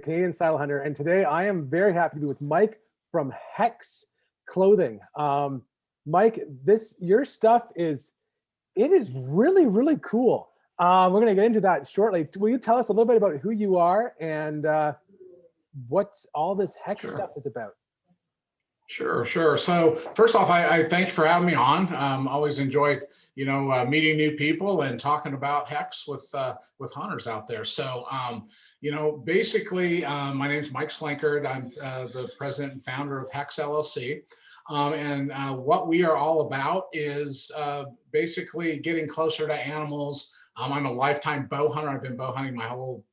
Canadian Style Hunter, and today I am very happy to be with Mike from Hecs Clothing. Mike, your stuff is really cool. We're going to get into that shortly. Will you tell us a little bit about who you are and what all this Hecs stuff is about? Sure. So first off, I thank you for having me on. Always enjoy, meeting new people and talking about Hecs with hunters out there. So, basically, my name is Mike Slinkard. I'm the president and founder of Hecs LLC. And what we are all about is basically getting closer to animals. I'm a lifetime bow hunter. I've been bow hunting my whole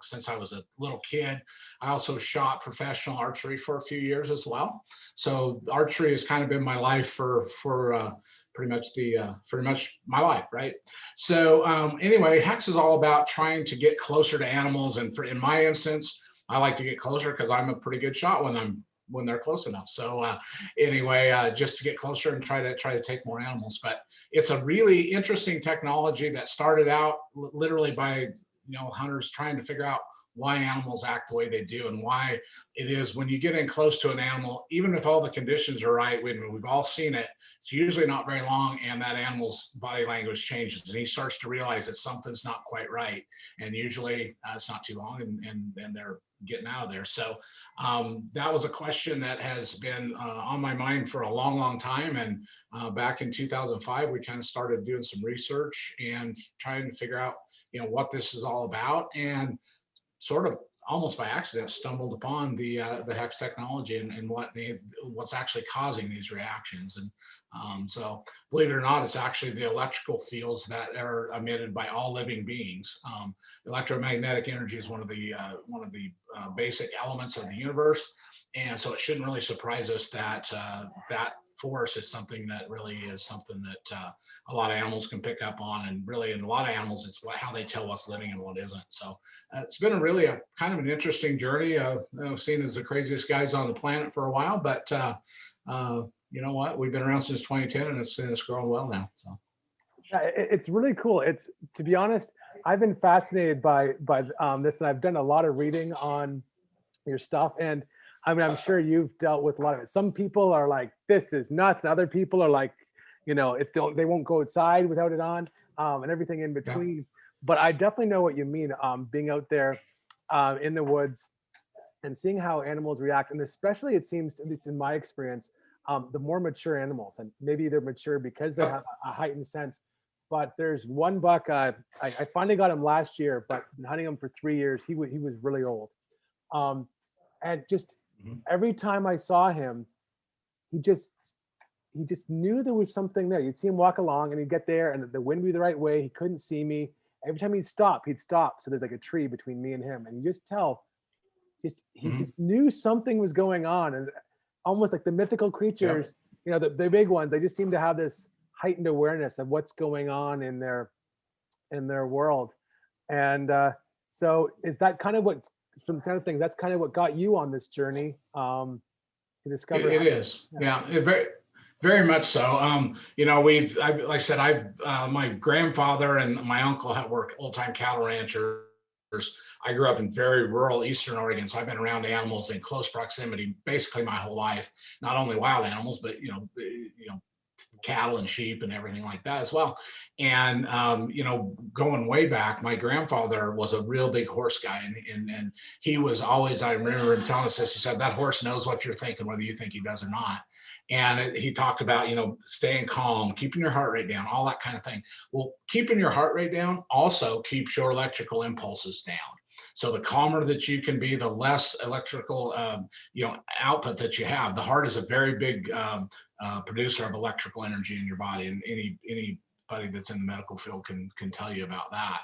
since I was a little kid. I also shot professional archery for a few years as well. So archery has kind of been my life for pretty much my life, right? So anyway, Hecs is all about trying to get closer to animals, and in my instance, I like to get closer because I'm a pretty good shot when they're close enough. So anyway, just to get closer and try to take more animals. But it's a really interesting technology that started out literally by hunters trying to figure out why animals act the way they do, and why it is when you get in close to an animal, even if all the conditions are right, we've all seen it, it's usually not very long and that animal's body language changes and he starts to realize that something's not quite right. And usually it's not too long and they're getting out of there. So that was a question that has been on my mind for a long time. And back in 2005, we kind of started doing some research and trying to figure out what this is all about, and sort of almost by accident stumbled upon the Hecs technology and what's actually causing these reactions. And so believe it or not, it's actually the electrical fields that are emitted by all living beings. Electromagnetic energy is one of the basic elements of the universe. And so it shouldn't really surprise us that that force is something that really is something that a lot of animals can pick up on, and really in a lot of animals it's how they tell what's living and what isn't. So it's been a kind of an interesting journey. Seen as the craziest guys on the planet for a while, but you know what, we've been around since 2010 and it's growing well now. So yeah, it's really cool. It's, to be honest, I've been fascinated by this, and I've done a lot of reading on your stuff, and I mean, I'm sure you've dealt with a lot of it. Some people are like, this is nuts. And other people are like, they won't go outside without it on, and everything in between. Yeah. But I definitely know what you mean, being out there in the woods and seeing how animals react. And especially, it seems, at least in my experience, the more mature animals, and maybe they're mature because they have a heightened sense. But there's one buck, I finally got him last year, but been hunting him for 3 years. He was really old. And just every time I saw him, he just knew there was something there. You'd see him walk along and he'd get there and the wind would be the right way. He couldn't see me. Every time he'd stop. So there's like a tree between me and him. And you just tell, he just knew something was going on. And almost like the mythical creatures, the big ones, they just seem to have this heightened awareness of what's going on in their world. And so is that kind of what, from the kind of thing, that's kind of what got you on this journey to discover? It is, yeah, very, very much so. Like I said, my grandfather and my uncle were old-time cattle ranchers. I grew up in very rural Eastern Oregon, so I've been around animals in close proximity basically my whole life. Not only wild animals, but cattle and sheep and everything like that as well. And going way back, my grandfather was a real big horse guy, and he was always, I remember him telling us this, he said, that horse knows what you're thinking, whether you think he does or not. And he talked about, staying calm, keeping your heart rate down, all that kind of thing. Well, keeping your heart rate down also keeps your electrical impulses down. So the calmer that you can be, the less electrical, output that you have. The heart is a very big producer of electrical energy in your body, and anybody that's in the medical field can tell you about that.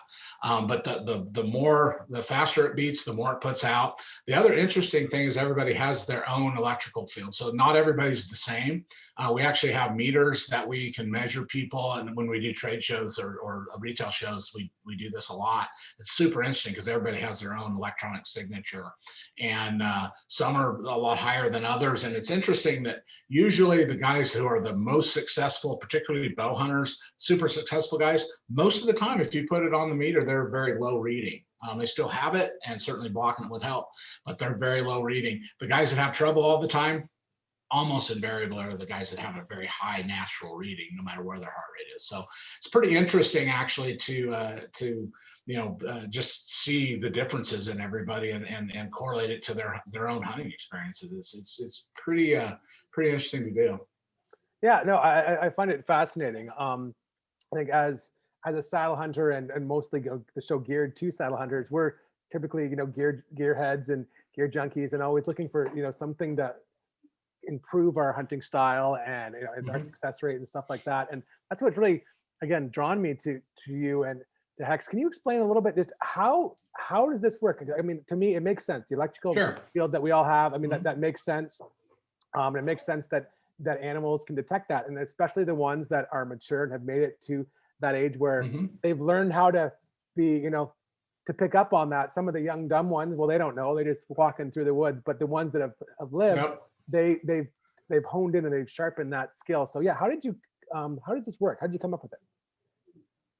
But the faster it beats, the more it puts out. The other interesting thing is everybody has their own electrical field. So not everybody's the same. We actually have meters that we can measure people. And when we do trade shows or retail shows, we do this a lot. It's super interesting because everybody has their own electronic signature. And some are a lot higher than others. And it's interesting that usually the guys who are the most successful, particularly bow hunters, super successful guys, most of the time, if you put it on the meter, they're very low reading. They still have it, and certainly blocking it would help, but they're very low reading. The guys that have trouble all the time, almost invariably are the guys that have a very high natural reading, no matter where their heart rate is. So it's pretty interesting actually to just see the differences in everybody and correlate it to their own hunting experiences. It's pretty interesting to do. Yeah, no, I find it fascinating. I think as a saddle hunter and mostly the show geared to saddle hunters, we're typically gearheads and gear junkies and always looking for something to improve our hunting style and our success rate and stuff like that. And that's what's really, again, drawn me to you and to Hex. Can you explain a little bit just how does this work? I mean, to me, it makes sense. The electrical field that we all have, I mean, that makes sense. It makes sense that animals can detect that, and especially the ones that are mature and have made it to that age where they've learned how to be, to pick up on that. Some of the young dumb ones, well, they don't know, they just walking through the woods. But the ones that have lived, they've honed in and they've sharpened that skill. So yeah, how does this work? How did you come up with it?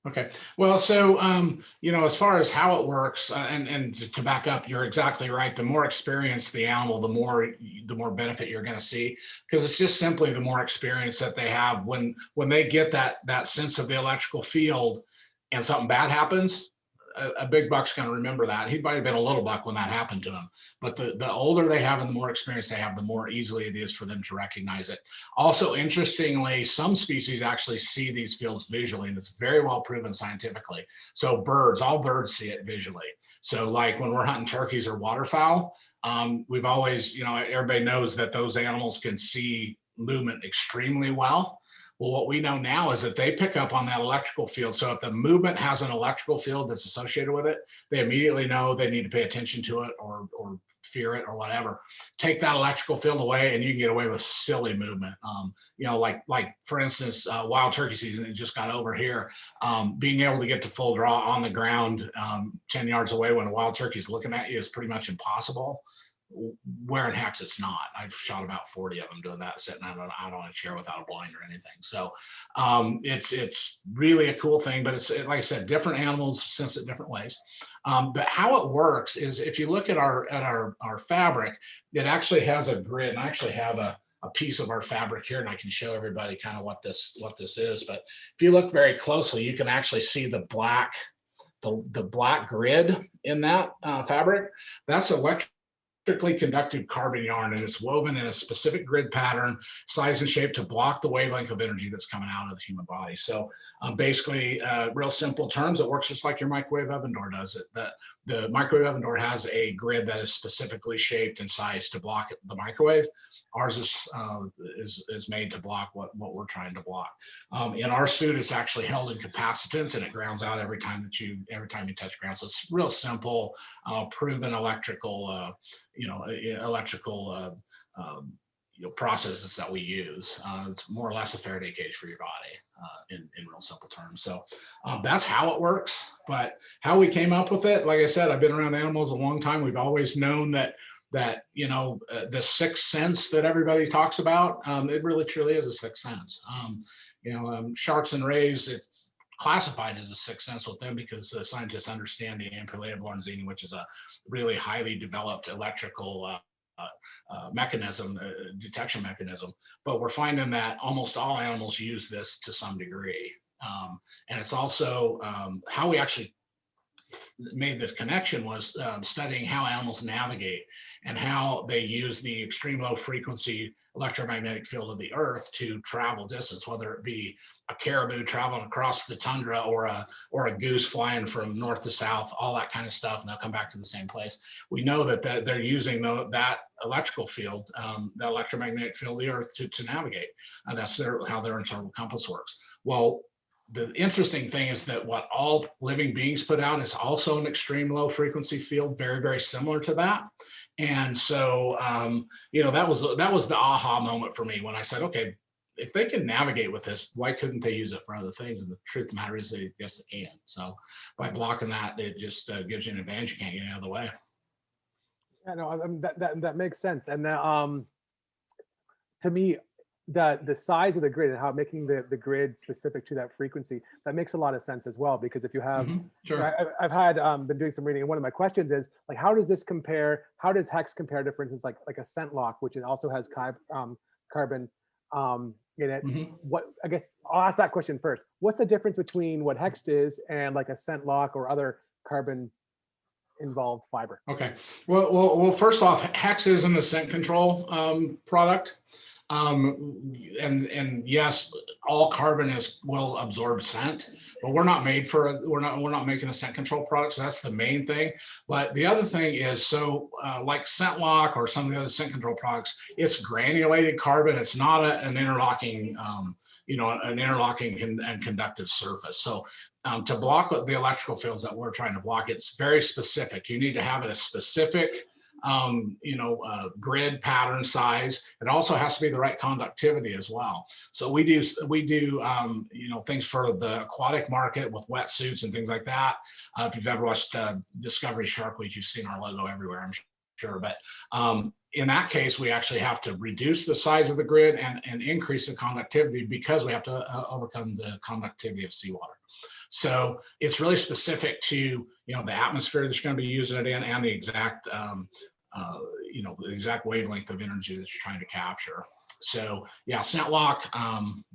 Okay, well, so as far as how it works, and to back up, you're exactly right. The more experienced the animal, the more benefit you're going to see, because it's just simply the more experience that they have. When they get that sense of the electrical field, and something bad happens, a big buck's going to remember that. He might have been a little buck when that happened to him, but the older they have and the more experience they have, the more easily it is for them to recognize it. Also, interestingly, some species actually see these fields visually, and it's very well proven scientifically. So all birds see it visually. So like when we're hunting turkeys or waterfowl, we've always, everybody knows that those animals can see movement extremely well. Well, what we know now is that they pick up on that electrical field. So if the movement has an electrical field that's associated with it, they immediately know they need to pay attention to it or fear it or whatever. Take that electrical field away and you can get away with silly movement. Like for instance, wild turkey season, it just got over here. Being able to get to full draw on the ground 10 yards away when a wild turkey's looking at you is pretty much impossible. Wearing Hecs, it's not. I've shot about 40 of them doing that, sitting out on a chair without a blind or anything. So it's really a cool thing, but it's like I said, different animals sense it different ways. But how it works is if you look at our fabric, it actually has a grid. And I actually have a piece of our fabric here, and I can show everybody kind of what this is. But if you look very closely, you can actually see the black grid in that fabric. That's electrical conductive carbon yarn, and it's woven in a specific grid pattern, size and shape to block the wavelength of energy that's coming out of the human body. So basically, real simple terms, it works just like your microwave oven door does it. The microwave oven door has a grid that is specifically shaped and sized to block the microwave. Ours is made to block what we're trying to block. In our suit, it's actually held in capacitance, and it grounds out every time you touch ground. So it's real simple, proven electrical processes that we use. It's more or less a Faraday cage for your body in real simple terms. So that's how it works. But how we came up with it, like I said, I've been around animals a long time. We've always known that the sixth sense that everybody talks about, it really truly is a sixth sense. Sharks and rays, it's classified as a sixth sense with them because scientists understand the ampullae of Lorenzini, which is a really highly developed electrical detection mechanism. But we're finding that almost all animals use this to some degree. And it's also how we actually made the connection was studying how animals navigate and how they use the extreme low frequency electromagnetic field of the earth to travel distance, whether it be a caribou traveling across the tundra or a goose flying from north to south, all that kind of stuff, and they'll come back to the same place. We know that they're using that electrical field, the electromagnetic field of the earth to navigate. That's how their internal compass works. Well, the interesting thing is that what all living beings put out is also an extreme low frequency field, very, very similar to that. And so, that was the aha moment for me when I said, okay, if they can navigate with this, why couldn't they use it for other things? And the truth of the matter is, yes, they can. So by blocking that, it just gives you an advantage. You can't get out of the way. Yeah, no, that makes sense. And to me, the size of the grid and how making the grid specific to that frequency, that makes a lot of sense as well. Because if you have, Sure. I've had been doing some reading, and one of my questions is like, how does this compare? How does Hex compare to, for instance, like Ascent Lock, which it also has carbon in it? Mhm. What, I guess I'll ask that question first. What's the difference between what Hex is and like Ascent Lock or other carbon involved fiber? Okay. Well, first off, Hex is an Ascent control product. And yes, all carbon will absorb scent, but we're not making a scent control product. So that's the main thing. But the other thing is, so like Scent Lock or some of the other scent control products, it's granulated carbon. It's not an interlocking, and conductive surface. So to block the electrical fields that we're trying to block, it's very specific. You need to have it a specific grid pattern size. It also has to be the right conductivity as well. So we do things for the aquatic market with wetsuits and things like that. If you've ever watched Discovery Shark Week, you've seen our logo everywhere, I'm sure. But in that case, we actually have to reduce the size of the grid and increase the conductivity because we have to overcome the conductivity of seawater. So it's really specific to the atmosphere that you're going to be using it in and the exact the exact wavelength of energy that you're trying to capture. So yeah, Scent Lock,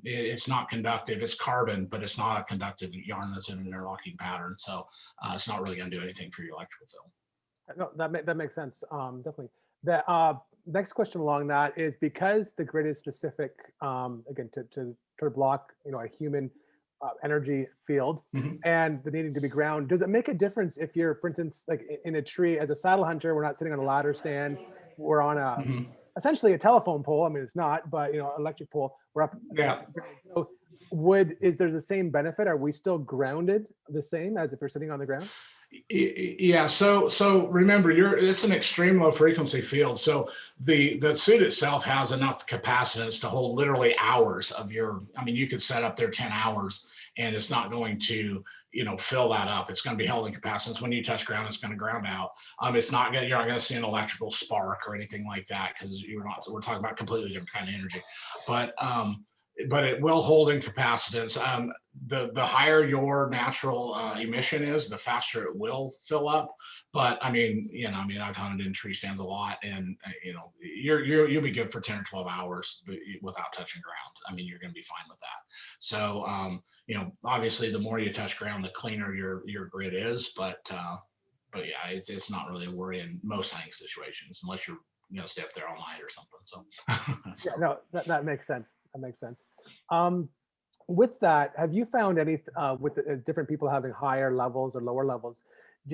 it's not conductive. It's carbon, but it's not a conductive yarn that's in an interlocking pattern. So it's not really going to do anything for your electrical field. No, that makes sense. Definitely. The next question along that is, because the grid is specific, again, to block a human energy field and the needing to be ground, does it make a difference if you're, for instance, like in a tree as a saddle hunter? We're not sitting on a ladder stand, we're on a essentially a telephone pole. I mean, it's not, but electric pole, we're up. Yeah. So is there the same benefit? Are we still grounded the same as if we're sitting on the ground? Yeah, so remember, it's an extreme low frequency field. So the suit itself has enough capacitance to hold literally hours of you could set up there 10 hours and it's not going to, fill that up. It's going to be held in capacitance. When you touch ground, it's going to ground out. You're not going to see an electrical spark or anything like that, because we're talking about completely different kind of energy. But it will hold in capacitance. The higher your natural emission is, the faster it will fill up. But I've hunted in tree stands a lot, and you'll be good for 10 or 12 hours without touching ground. You're going to be fine with that. So obviously, the more you touch ground, the cleaner your grid is. But yeah, it's not really a worry in most hunting situations, unless you're stay up there all night or something. So. Yeah, no, that makes sense. That makes sense. With that, have you found any with the different people having higher levels or lower levels?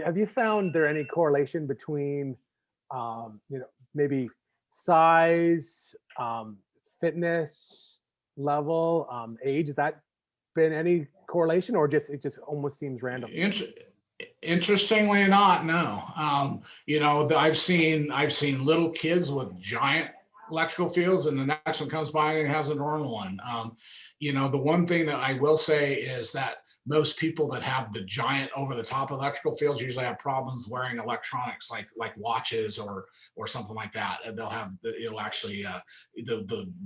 Have you found there any correlation between, maybe size, fitness level, age? Has that been any correlation, or it just almost seems random? Interestingly not, no. I've seen little kids with giant electrical fields, and the next one comes by and has a normal one. The one thing that I will say is that most people that have the giant over the top electrical fields usually have problems wearing electronics like watches or something like that. And they'll have the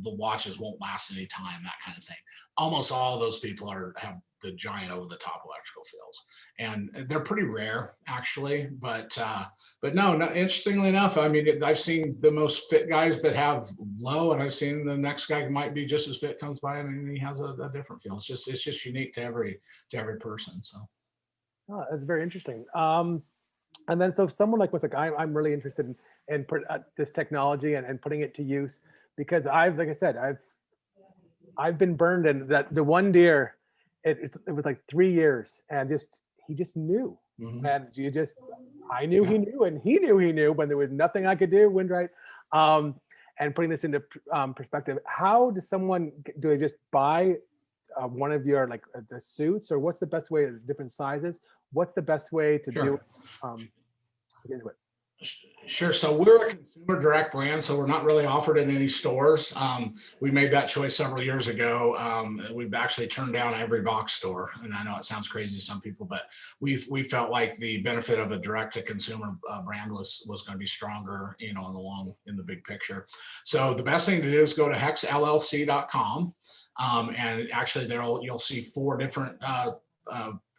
watches won't last any time, that kind of thing. Almost all of those people have the giant over the top electrical fields, and they're pretty rare actually. But no, interestingly enough, I've seen the most fit guys that have low, and I've seen the next guy who might be just as fit comes by and he has a different feel. It's just unique to every person. So that's very interesting. And then, so if someone like was like, I'm really interested in this technology and putting it to use, because like I said, I've been burned, and that the one deer, it was like 3 years, and he just knew, and I knew he knew, and he knew he knew, but there was nothing I could do. Windright, and putting this into perspective, how does do they just buy one of your the suits, or what's the best way? Different sizes. What's the best way to do it? Get into it. Sure. So we're a consumer direct brand, so we're not really offered in any stores. We made that choice several years ago. We've actually turned down every box store, and I know it sounds crazy to some people, but we felt like the benefit of a direct to consumer brand was going to be stronger, you know, in the big picture. So the best thing to do is go to hexllc.com, and actually there you'll see 4 different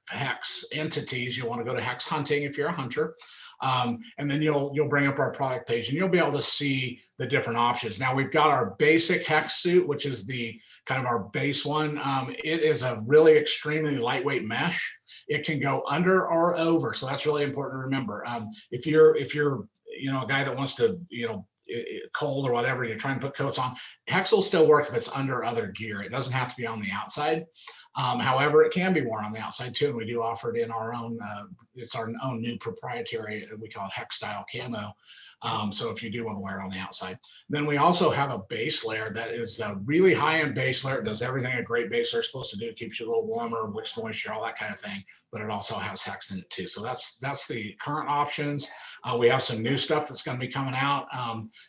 Hex entities. You'll want to go to Hex Hunting if you're a hunter. And then you'll bring up our product page and you'll be able to see the different options. Now we've got our basic Hex suit, which is the kind of our base one. It is a really extremely lightweight mesh. It can go under or over, so that's really important to remember. If you're you know, a guy that wants to, you know, cold or whatever, you're trying to put coats on, Hex will still work if it's under other gear. It doesn't have to be on the outside. However, it can be worn on the outside too, and we do offer it in our own, it's our own new proprietary, we call it Hex style camo. So if you do want to wear it on the outside. Then we also have a base layer that is a really high-end base layer. It does everything a great base layer is supposed to do. It keeps you a little warmer, wicks moisture, all that kind of thing, but it also has Hex in it too. So that's the current options. We have some new stuff that's going to be coming out.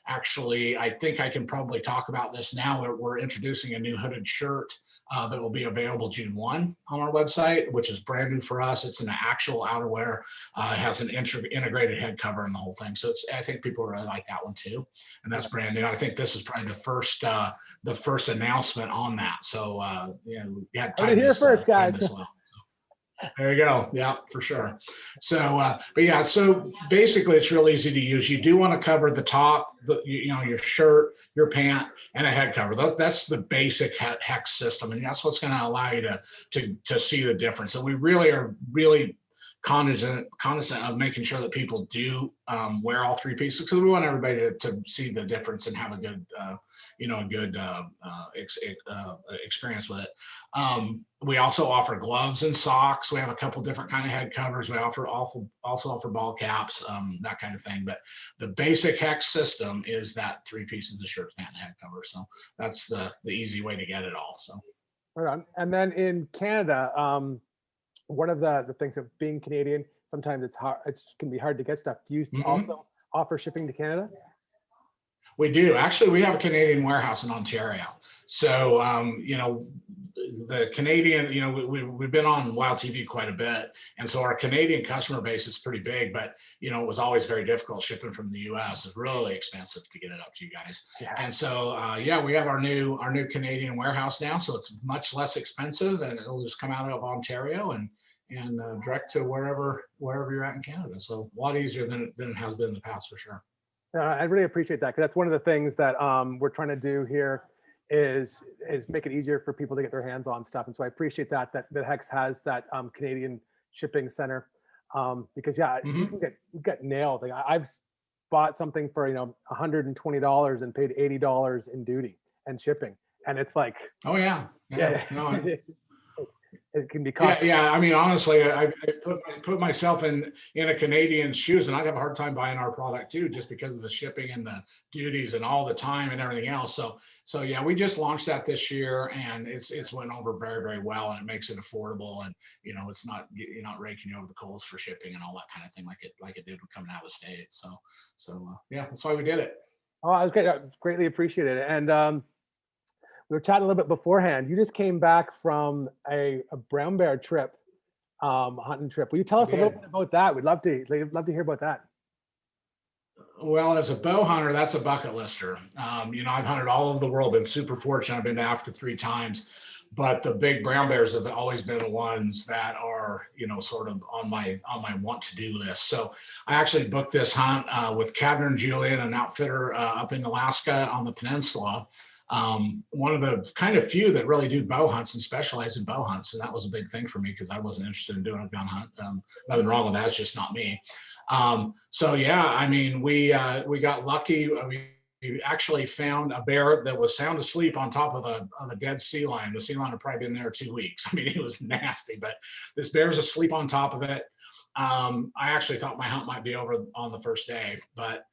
Actually, I think I can probably talk about this now. We're introducing a new hooded shirt that will be available June 1 on our website, which is brand new for us. It's an actual outerwear. It has an integrated head cover and the whole thing. So I think people really like that one too. And that's brand new. I think this is probably the first announcement on that. So you know, we had time here first, guys. Well. There you go. Yeah, for sure. So, but yeah, so basically it's real easy to use. You do want to cover the top, you know, your shirt, your pant, and a head cover. That's the basic Hex system. And that's what's going to allow you to see the difference. So we really are cognizant of making sure that people do wear all 3 pieces, because we want everybody to see the difference and have a good, you know, a good experience with it. We also offer gloves and socks. We have a couple different kind of head covers. We also offer ball caps, that kind of thing. But the basic Hex system is that 3 pieces of shirt, pant, and head cover. So that's the easy way to get it all. So. Right on. And then in Canada, one of the things of being Canadian, sometimes it's hard. It can be hard to get stuff. Do you also offer shipping to Canada? We do. Actually, we have a Canadian warehouse in Ontario. So, you know, the Canadian, you know, we've been on Wild TV quite a bit. And so our Canadian customer base is pretty big, but, you know, it was always very difficult shipping from the US. It's really expensive to get it up to you guys. Yeah. And so, yeah, we have our new Canadian warehouse now. So it's much less expensive, and it'll just come out of Ontario and direct to wherever you're at in Canada. So a lot easier than it has been in the past, for sure. I really appreciate that, because that's one of the things that we're trying to do here is make it easier for people to get their hands on stuff. And so I appreciate that Hex has that Canadian shipping center, because yeah, so you get nailed. Like I've bought something for, you know, $120 and paid $80 in duty and shipping, and it's like, oh yeah, no. It can be costly. Yeah. I mean, honestly, I put myself in a Canadian shoes, and I'd have a hard time buying our product too, just because of the shipping and the duties and all the time and everything else. So yeah, we just launched that this year, and it's went over very, very well, and it makes it affordable, and you know, you're not raking you over the coals for shipping and all that kind of thing like it did coming out of the States. So yeah, that's why we did it. Oh, I was great. I greatly appreciate it. And we were chatting a little bit beforehand. You just came back from a brown bear trip, hunting trip. Will you tell us a little bit about that? We'd love to hear about that. Well, as a bow hunter, that's a bucket lister. You know, I've hunted all over the world, been super fortunate. I've been to Africa 3 times, but the big brown bears have always been the ones that are, you know, sort of on my want to do list. So I actually booked this hunt with Kavner and Julian, an outfitter up in Alaska on the peninsula. One of the kind of few that really do bow hunts and specialize in bow hunts. And that was a big thing for me, because I wasn't interested in doing a gun hunt. Nothing wrong with that. It's just not me. So yeah, I mean, we got lucky. We actually found a bear that was sound asleep on top of a dead sea lion. The sea lion had probably been there 2 weeks. I mean, it was nasty, but this bear's asleep on top of it. I actually thought my hunt might be over on the first day, but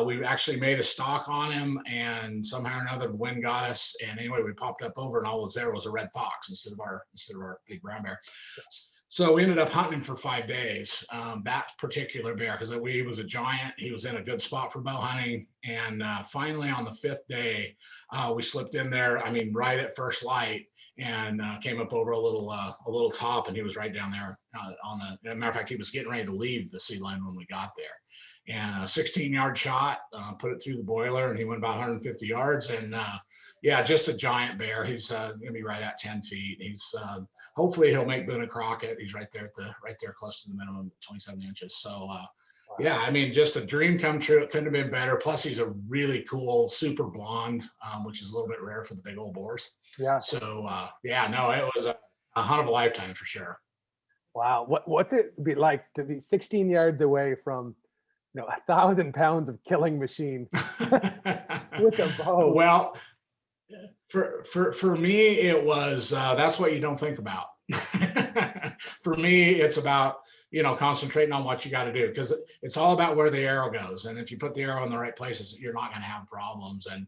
we actually made a stalk on him, and somehow or another the wind got us. And anyway, we popped up over, and all was there was a red fox instead of our big brown bear. So we ended up hunting him for 5 days. That particular bear, because he was a giant, he was in a good spot for bow hunting. And finally, on the 5th day, we slipped in there. I mean, right at first light, and came up over a little top, and he was right down there on the. As a matter of fact, he was getting ready to leave the sea line when we got there. And a 16-yard shot, put it through the boiler, and he went about 150 yards. And yeah, just a giant bear. He's gonna be right at 10 feet. He's hopefully he'll make Boone and Crockett. He's right there close to the minimum, 27 inches. So yeah, I mean, just a dream come true. It couldn't have been better. Plus, he's a really cool, super blonde, which is a little bit rare for the big old boars. Yeah. So yeah, no, it was a hunt of a lifetime for sure. Wow. What's it be like to be 16 yards away from, 1,000 pounds of killing machine with a bow? Well, for me, it was that's what you don't think about. For me, it's about concentrating on what you got to do, because it's all about where the arrow goes. And if you put the arrow in the right places, you're not going to have problems. And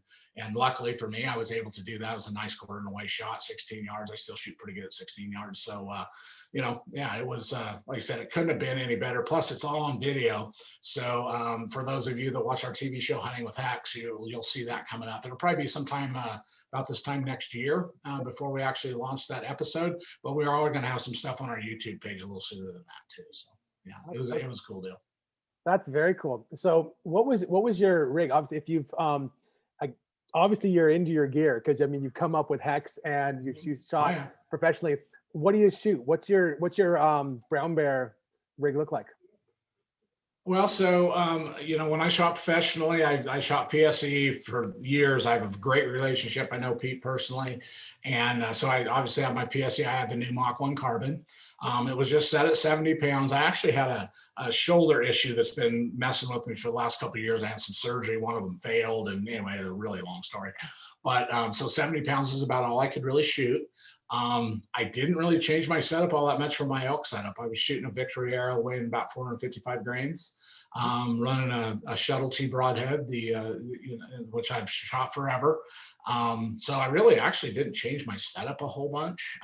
luckily for me, I was able to do that. It was a nice quarter away shot, 16 yards. I still shoot pretty good at 16 yards. So, yeah, it was, like I said, it couldn't have been any better. Plus, it's all on video. So for those of you that watch our TV show, Hunting with Hecs, you'll see that coming up. It'll probably be sometime about this time next year before we actually launch that episode. But we are always going to have some stuff on our YouTube page a little sooner than that too. So yeah, it was a cool deal. That's very cool. So what was your rig? Obviously, if you've obviously you're into your gear, because I mean you've come up with Hecs and you shot professionally. What do you shoot? What's your brown bear rig look like? Well, so when I shot professionally, I shot PSE for years. I have a great relationship. I know Pete personally, and so I obviously have my PSE. I had the new Mach 1 carbon. It was just set at 70 pounds. I actually had a shoulder issue that's been messing with me for the last couple of years. I had some surgery. One of them failed, and anyway, it's a really long story. But so 70 pounds is about all I could really shoot. I didn't really change my setup all that much from my elk setup. I was shooting a Victory arrow weighing about 455 grains, running a shuttle T broadhead, which I've shot forever. So I really actually didn't change my setup a whole bunch.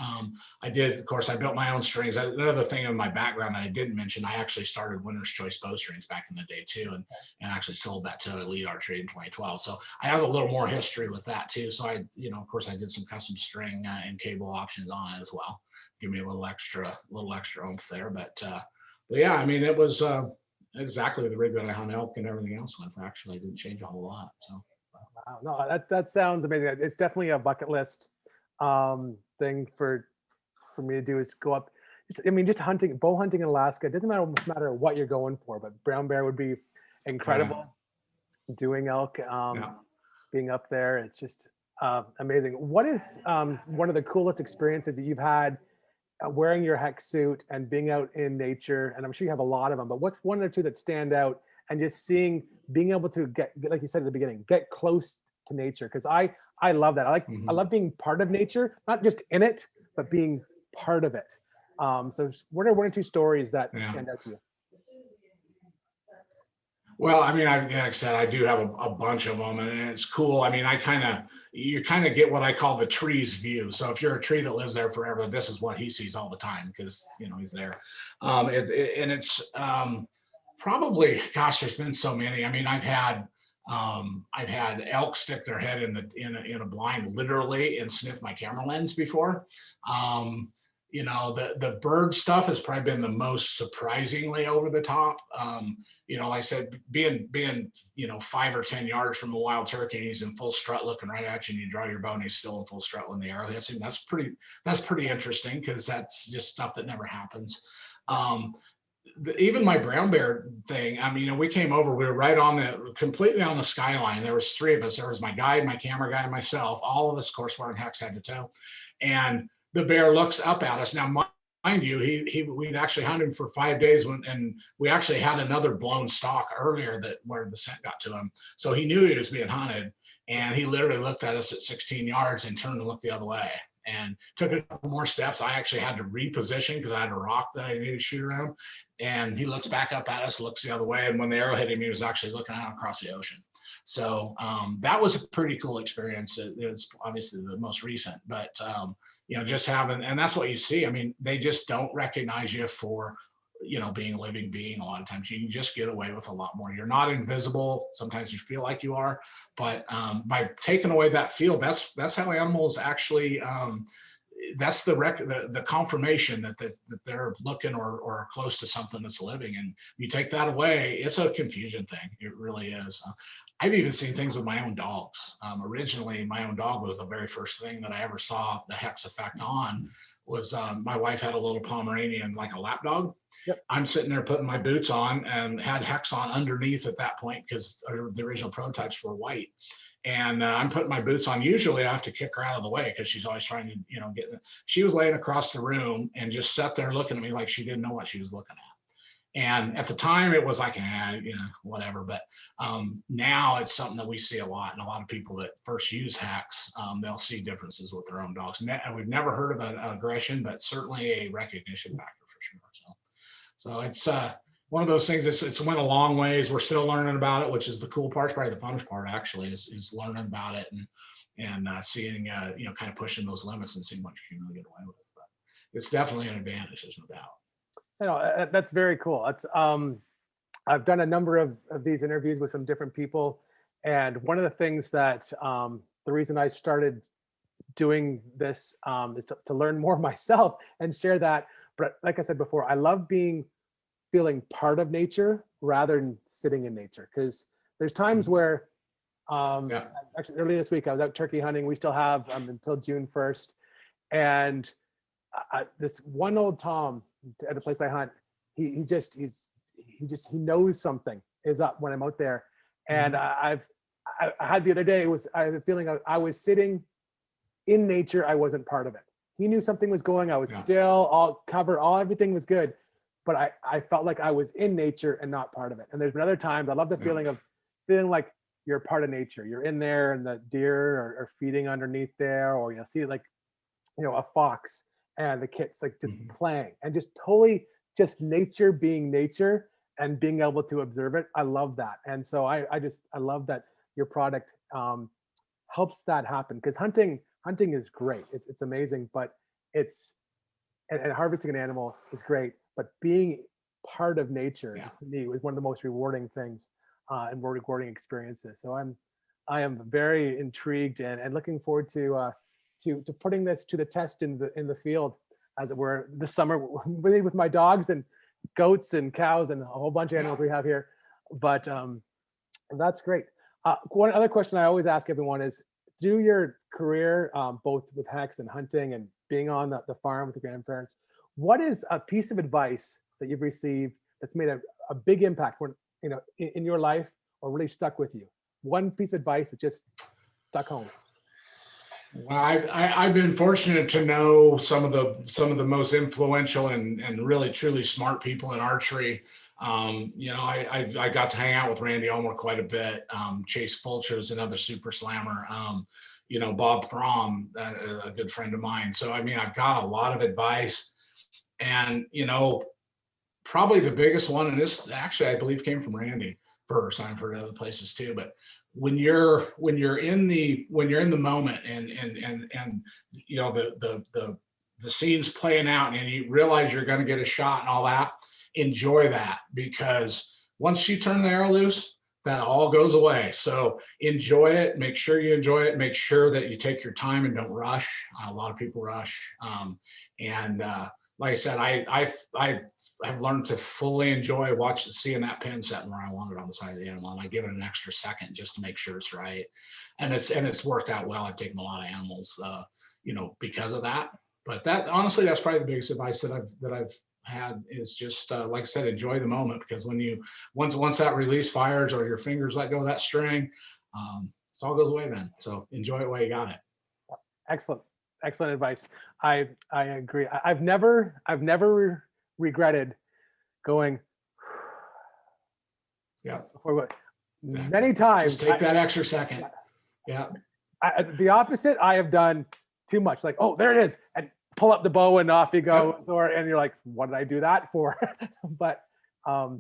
I did, of course, I built my own strings. Another thing in my background that I didn't mention, I actually started Winner's Choice bowstrings back in the day too, and actually sold that to Elite Archery in 2012. So I have a little more history with that too. So I, of course, I did some custom string and cable options on it as well. Give me a little extra oomph there. But yeah, I mean, it was exactly the rig that I hunt elk and everything else with. Actually, I didn't change a whole lot. So. Wow, no, that sounds amazing. It's definitely a bucket list thing for me to do, is go up. Just hunting, bow hunting in Alaska. It doesn't matter what you're going for, but brown bear would be incredible. Yeah. Doing elk, being up there, it's just amazing. What is one of the coolest experiences that you've had wearing your Hex suit and being out in nature? And I'm sure you have a lot of them, but what's one or two that stand out? And just being able to get, like you said at the beginning, get close to nature. Because I love that. I love being part of nature, not just in it, but being part of it. So what are one or two stories that stand out to you? Well, I mean, like I said, I do have a bunch of them, and it's cool. I mean, you kind of get what I call the tree's view. So if you're a tree that lives there forever, this is what he sees all the time, because he's there. It's probably, gosh, there's been so many. I mean, I've had elk stick their head in a blind literally and sniff my camera lens before. The bird stuff has probably been the most surprisingly over the top. Like I said, being 5 or 10 yards from a wild turkey, and he's in full strut looking right at you, and you draw your bow and he's still in full strut when the arrow hits him. That's pretty interesting, because that's just stuff that never happens. Even my brown bear thing, I mean, we came over, we were right completely on the skyline. There was 3 of us. There was my guide, my camera guy, and myself. All of us, of course, wearing Hex head to toe. And the bear looks up at us. Now, mind you, we'd actually hunted him for 5 days, and we actually had another blown stalk earlier where the scent got to him. So he knew he was being hunted, and he literally looked at us at 16 yards and turned and looked the other way. and took a couple more steps. I actually had to reposition because I had a rock that I needed to shoot around. And he looks back up at us, looks the other way. And when the arrow hit him, he was actually looking out across the ocean. So that was a pretty cool experience. It was obviously the most recent, but just having, and that's what you see. I mean, they just don't recognize you for, being a living being. A lot of times you can just get away with a lot more. You're not invisible. Sometimes you feel like you are, but by taking away that field, that's how animals actually, that's the confirmation that they're looking or close to something that's living. And you take that away, it's a confusion thing. It really is. I've even seen things with my own dogs. Originally, my own dog was the very first thing that I ever saw the Hex effect on. Was my wife had a little Pomeranian, like a lap dog. Yep. I'm sitting there putting my boots on and had Hex on underneath at that point because the original prototypes were white. And I'm putting my boots on. Usually I have to kick her out of the way because she's always trying to, get. She was laying across the room and just sat there looking at me like she didn't know what she was looking at. And at the time it was like, whatever. But now it's something that we see a lot. And a lot of people that first use Hex, they'll see differences with their own dogs. And we've never heard of an aggression, but certainly a recognition factor for sure. So it's one of those things. It's went a long ways. We're still learning about it, which is the cool part. It's probably the funnest part actually is learning about it and seeing, kind of pushing those limits and seeing what you can really get away with. But it's definitely an advantage, there's no doubt. That's very cool. That's I've done a number of these interviews with some different people, and one of the things that the reason I started doing this is to learn more myself and share that. But like I said before, I love feeling part of nature rather than sitting in nature, because there's times where actually earlier this week I was out turkey hunting. We still have until June 1st, and this one old Tom at the place I hunt, he knows something is up when I'm out there. And I had the other day, I had a feeling I was sitting in nature. I wasn't part of it. He knew something was going. I was still all covered, everything was good, but I felt like I was in nature and not part of it. And there's been other times I love the feeling of feeling like you're part of nature. You're in there and the deer are feeding underneath there, or see like a fox and the kids like just playing and just totally just nature being nature and being able to observe it. I love that. And so I love that your product helps that happen, because hunting is great. It's amazing, but and harvesting an animal is great, but being part of nature to me was one of the most rewarding things and more rewarding experiences. So I am very intrigued and looking forward to putting this to the test in the field, as it were, this summer with my dogs and goats and cows and a whole bunch of animals we have here. But that's great. One other question I always ask everyone is, through your career, both with Hex and hunting and being on the farm with your grandparents, what is a piece of advice that you've received that's made a big impact when in your life, or really stuck with you? One piece of advice that just stuck home. Well, I've been fortunate to know some of the most influential and really truly smart people in archery. I got to hang out with Randy Ulmer quite a bit. Chase Fulcher is another super slammer. Bob Throm, a good friend of mine. So I mean, I've got a lot of advice, and probably the biggest one, and this actually I believe came from Randy first. I've heard other places too, but when you're in the moment and the scene's playing out and you realize you're going to get a shot and all that, enjoy that, because once you turn the arrow loose, that all goes away. So enjoy it. Make sure you enjoy it. Make sure that you take your time and don't rush. A lot of people rush. Like I said, I have learned to fully enjoy seeing that pin setting where I want it on the side of the animal, and I give it an extra second just to make sure it's right. And it's worked out well. I've taken a lot of animals, because of that. But honestly, that's probably the biggest advice that I've had, is just like I said, enjoy the moment, because when once that release fires or your fingers let go of that string, it all goes away then. So enjoy it while you got it. Excellent advice. I agree. I've never regretted going. Yeah. Many times. Just take that extra second. Yeah. The opposite I have done too much. Like, oh, there it is, and pull up the bow and off you go. And you're like, what did I do that for? But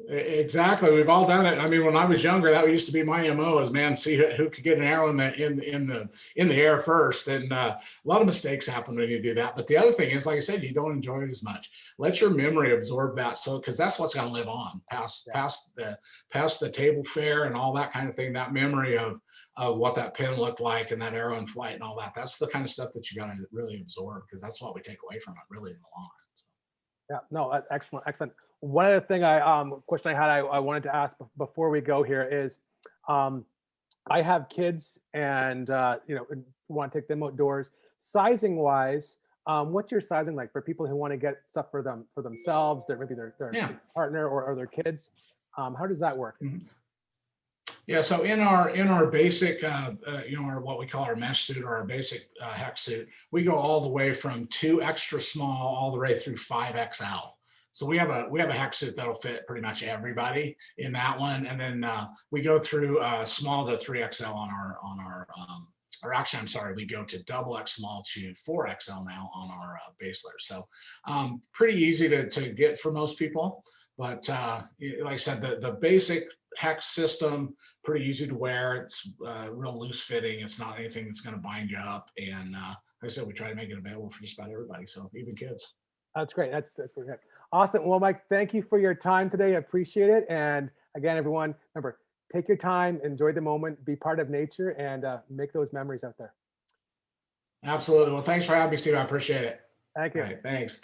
exactly, we've all done it. I mean, when I was younger, that used to be my MO, is man, see who could get an arrow in the air first. And a lot of mistakes happen when you do that. But the other thing is, like I said, you don't enjoy it as much. Let your memory absorb that, so because that's what's going to live on past the table fare and all that kind of thing. That memory of what that pin looked like and that arrow in flight and all that. That's the kind of stuff that you got to really absorb, because that's what we take away from it, really, in the long run. So. Yeah, no, excellent, excellent. One other thing question I had, I wanted to ask before we go here is, I have kids and, want to take them outdoors. Sizing wise, what's your sizing like for people who want to get stuff for themselves, maybe their partner or their kids? How does that work? Mm-hmm. Yeah, so in our basic, our what we call our mesh suit, or our basic Hex suit, we go all the way from 2 extra small all the way through 5XL. So we have a Hex suit that'll fit pretty much everybody in that one, and then we go through small to 3XL on our or actually, I'm sorry, we go to XX small to 4XL now on our base layer. So pretty easy to get for most people. But like I said, the basic Hex system, pretty easy to wear. It's real loose fitting. It's not anything that's going to bind you up. And like I said, we try to make it available for just about everybody, so even kids. That's great. That's great. Awesome. Well, Mike, thank you for your time today. I appreciate it. And again, everyone, remember, take your time, enjoy the moment, be part of nature, and make those memories out there. Absolutely. Well, thanks for having me, Steve. I appreciate it. Thank you. All right, thanks.